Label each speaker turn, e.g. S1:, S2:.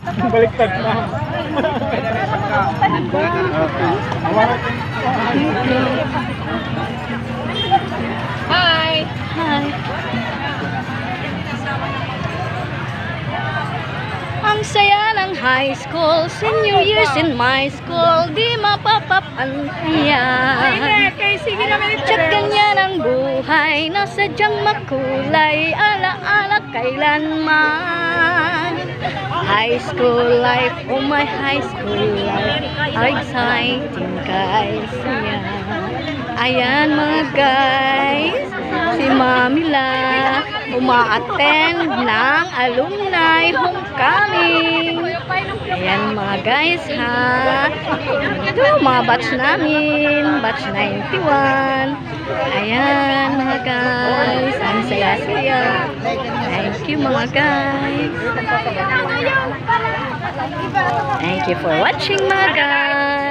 S1: Baliktad na.
S2: Hi!
S3: Hi. Ang saya ng high school, senior years in my school, di mapapapantayan.
S2: Sige naman ito.
S3: Tsak ganyan ang buhay, na sadyang makulay, ala-ala kailanman. High school life, oh my high school life, how exciting guys, yeah. Ayan mga guys, si Mamila uma-attend ng alumni homecoming. Ayan mga guys ha. Ito mga batch namin, batch 91. Ayan mga guys, ang saya-saya. Thank you mga guys. Thank you for watching mga guys.